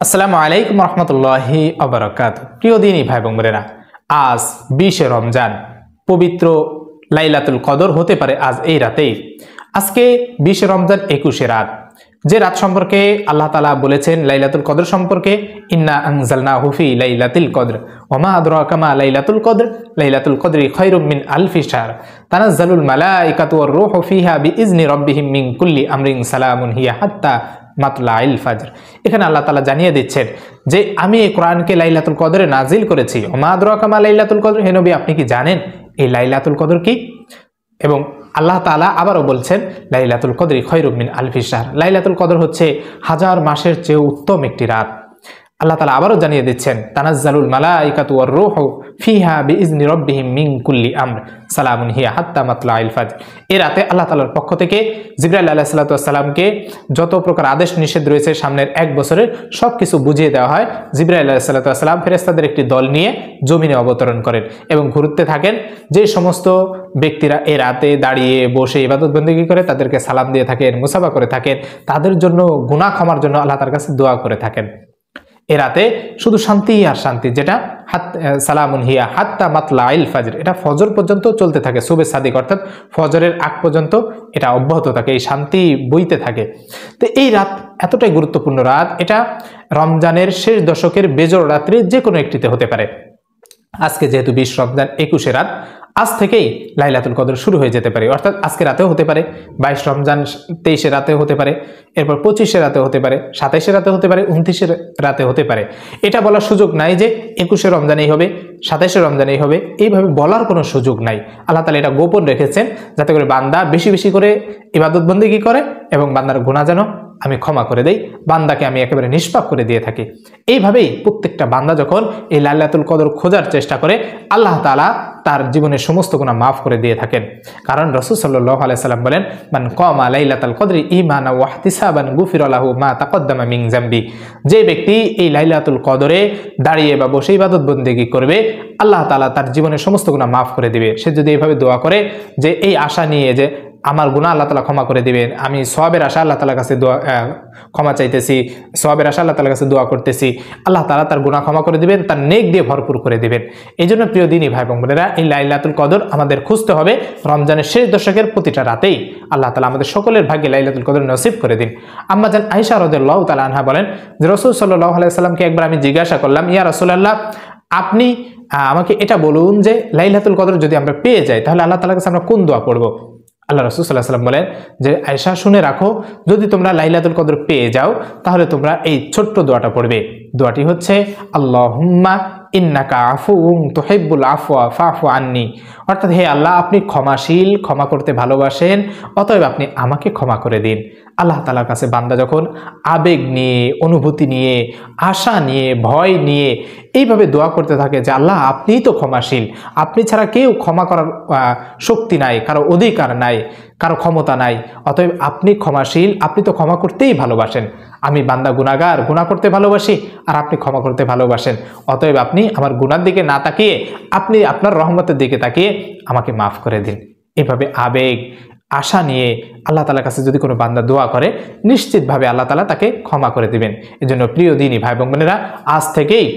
আসসালামু আলাইকুম রহমতুল্লাহি আবরাকাত। প্রিয় দিনী ভাই বোনেরা, আজ 20 রমজান, পবিত্র লাইলাতুল কদর হতে পারে আজ এই রাতেই। আজকে 20 রমজান 21 রাত, যে রাত সম্পর্কে আল্লাহ তাআলা বলেছেন লাইলাতুল কদর সম্পর্কে, ইন্না আনজালনাহু ফি লাইলাতিল কদর ওয়া মা আদরাকা মা লাইলাতুল কদর লাইলাতুল কদরি খায়রুম মিন আলফি শাহর তানাজ্জালুল মালাইকাতু ওয়ার রূহু ফিহা বিইজনি রাব্বিহিম মিন কুল্লি আমরিন সালামুন হিয়া হাত্তা মাতলাইল ফাজর। এখানে আল্লাহ তাআলা জানিয়ে দিচ্ছেন যে আমি এই কোরআনকে লাইলাতুল কদরে নাজিল করেছি। ওয়া মা আদরাকা মা লাইলাতুল কদর, হে নবী আপনি কি জানেন এই লাইলাতুল কদর কি? এবং আল্লাহ তাআলা আবারও বলছেন লাইলাতুল কদরি খায়রুম মিন আলফি শাহর, লাইলাতুল কদর হচ্ছে 1000 মাসের চেয়ে উত্তম একটি রাত। আল্লাহ তাআলা আবারও জানিয়ে দিচ্ছেন তানাজ্জালুল মালাইকাতু ওয়ার রূহু ফিহা বিইজনি রাব্বিহিম মিন কুল্লি আমর সালামুন হিয়া হাত্তা মাতলাইল ফাজর। এই রাতে আল্লাহ তাআলার পক্ষ থেকে জিবরাইল আলাইহিস সালাতু ওয়াস সালামকে যত প্রকার আদেশ নিষেধ রয়েছে সামনের 1 বছরের সবকিছু বুঝিয়ে দেওয়া হয়। জিবরাইল আলাইহিস সালাতু ওয়াস সালাম ফেরেশতাদের একটি দল নিয়ে জমিনে অবতরণ করেন এবং ঘুরতে থাকেন। যে সমস্ত ব্যক্তিরা এই রাতে দাঁড়িয়ে বসে ইবাদত বন্দেগী করে তাদেরকে সালাম দিয়ে থাকেন, মুসাফা করে থাকেন, তাদের জন্য গুনাহ ক্ষমার জন্য আল্লাহ তাআলার কাছে দোয়া করে থাকেন। এ রাতে শুধু শান্তি আর শান্তি, যেটা সালামুন হিয়া হাত্তা মাতলাইল ফাজর, এটা ফজর পর্যন্ত চলতে থাকে। সুবে সাদিক অর্থাৎ ফজরের আগ পর্যন্ত এটা অব্যাহত থাকে, এই শান্তি বইতে থাকে। তো এই রাত এতটাই গুরুত্বপূর্ণ রাত, এটা রমজানের শেষ দশকের বেজোড় রাত্রি যে কোনো একটিতে হতে পারে। আজকে যেহেতু 20 রমজান 21 রাত, আজ থেকেই লাইলাতুল কদর শুরু হয়ে যেতে পারে। অর্থাৎ আজকে রাতেও হতে পারে, 22 রমজান 23 রাতেও হতে পারে, এরপর 25 রাতে হতে পারে, 27 রাতে হতে পারে, 29 রাতে হতে পারে। এটা বলার সুযোগ নাই যে 21 রমজানেই হবে, 27 রমজানেই হবে, এইভাবে বলার কোনো সুযোগ নাই। আল্লাহ তাআলা এটা গোপন রেখেছেন যাতে করে বান্দা বেশি বেশি করে ইবাদত বন্দেগী করে এবং বান্দার গুনাহ যেন আমি ক্ষমা করে দেই, বান্দাকে আমি একেবারে নিষ্পাপ করে দিয়ে থাকি। এইভাবেই প্রত্যেকটা বান্দা যখন এই লাইলাতুল কদর খোঁজার চেষ্টা করে, আল্লাহ তাআলা তার জীবনের সমস্ত গুনাহ মাফ করে দিয়ে থাকেন। কারণ রাসূল সাল্লাল্লাহু আলাইহি সাল্লাম বলেন, মান কামা লাইলাতুল কদরি ঈমানান ওয়া ইহতিসাবান গুফিরা লাহু মা তাকদ্দামা মিন যামবি। যে ব্যক্তি এই লাইলাতুল কদরে দাঁড়িয়ে বা বসে ইবাদত বন্দেগী করবে, আল্লাহ তাআলা তার জীবনের সমস্ত গুনাহ মাফ করে দিবে। সে যদি এইভাবে দোয়া করে যে এই আশা নিয়ে যে আমার গুনাহ আল্লাহ তাআলা ক্ষমা করে দিবেন, আমি সওয়াবের আশা আল্লাহ তাআলার কাছে ক্ষমা চাইতেছি, সওয়াবের আশা আল্লাহ তাআলার কাছে দোয়া করতেছি, আল্লাহ তাআলা তার গুনাহ ক্ষমা করে দিবেন, তার নেক দিয়ে ভরপুর করে দিবেন। এই জন্য প্রিয় দিনী ভাই বোনেরা, এই লাইলাতুল কদর আমাদের খুঁজতে হবে রমজানের শেষ দশকের প্রতিটা রাতেই। আল্লাহ তাআলা আমাদের সকলের ভাগ্যে লাইলাতুল কদর নসিব করে দিন। আম্মা জান আয়েশা রাদিয়াল্লাহু তাআলা আনহা বলেন যে রাসূল সাল্লাল্লাহু আলাইহি সাল্লামকে একবার আমি জিজ্ঞাসা করলাম, ইয়া রাসূলুল্লাহ, আপনি আমাকে এটা বলুন যে লাইলাতুল কদর যদি আমরা পেয়ে যাই তাহলে আল্লাহ তাআলার কাছে আমরা কোন দোয়া পড়ব? আল্লাহ রাসূল সাল্লাল্লাহু আলাইহি ওয়াসাল্লাম বলেন যে আয়েশা শুনে রাখো, যদি তোমরা লাইলাতুল কদর পেয়ে যাও তাহলে তোমরা এই ছোট্ট দোয়াটা পড়বে। দোয়াটি হচ্ছে আল্লাহুম্মা ইন্নাকা আফুউন তুহিব্বুল আফওয়া ফাফু আন্নি। অর্থাৎ হে আল্লাহ, আপনি ক্ষমাশীল, ক্ষমা করতে ভালোবাসেন, অতএব আপনি আমাকে ক্ষমা করে দিন। আল্লাহ তাআলার কাছে বান্দা যখন আবেগ নিয়ে, অনুভূতি নিয়ে, আশা নিয়ে, ভয় নিয়ে এইভাবে দোয়া করতে থাকে যে আল্লাহ আপনিই তো ক্ষমাশীল, আপনি ছাড়া কেউ ক্ষমা করার শক্তি নাই, কারো অধিকার নাই, কারো ক্ষমতা নাই, অতএব আপনি ক্ষমাশীল, আপনি তো ক্ষমা করতেই ভালোবাসেন। আমি বান্দা গুনাহগার, গুনাহ করতে ভালোবাসি, আর আপনি ক্ষমা করতে ভালোবাসেন, অতএব আপনি আমার গুনার দিকে না তাকিয়ে আপনি আপনার রহমতের দিকে তাকিয়ে আমাকে মাফ করে দিন। এভাবে আবেগ আশা নিয়ে আল্লাহ তাআলার কাছে যদি কোনো বান্দা দোয়া করে, নিশ্চিতভাবে আল্লাহ তাআলা তাকে ক্ষমা করে দিবেন। এজন্য প্রিয় দিনী ভাই বোনেরা, আজ থেকেই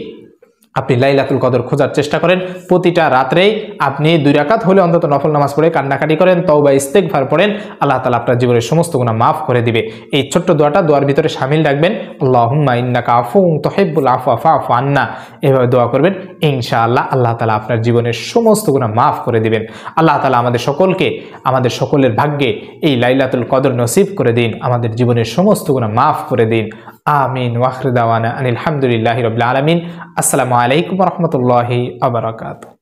আপনি লাইলাতুল কদর খোঁজার চেষ্টা করেন। প্রতিটা রাত্রেই আপনি 2 রাকাত হলে অন্তত নফল নামাজ পড়ে কান্নাকাটি করেন, তওবা ইস্তেগফার পড়েন, আল্লাহ তাআলা আপনার জীবনের সমস্ত গুনাহ মাফ করে দিবে। এই ছোট্ট দোয়াটা দোয়ার ভিতরে শামিল রাখবেন, আল্লাহুম্মা ইন্নাকা আফুউন তুহিব্বুল আফওয়া ফাফু আন্না। এভাবে দোয়া করবেন, ইনশাআল্লাহ আল্লাহ তাআলা আপনার জীবনের সমস্ত গুনাহ মাফ করে দিবেন। আল্লাহ তাআলা আমাদের সকলকে, আমাদের সকলের ভাগ্যে এই লাইলাতুল কদর নসিব করে দিন, আমাদের জীবনের সমস্ত গুনাহ মাফ করে দিন। আমিন ওয়া আখিরু দাওয়ানা আনিল হামদুলিল্লাহি রাব্বিল আলামিন। আসসালামু আলাইকুম ওয়া রাহমাতুল্লাহি ওয়া বারাকাতুহু।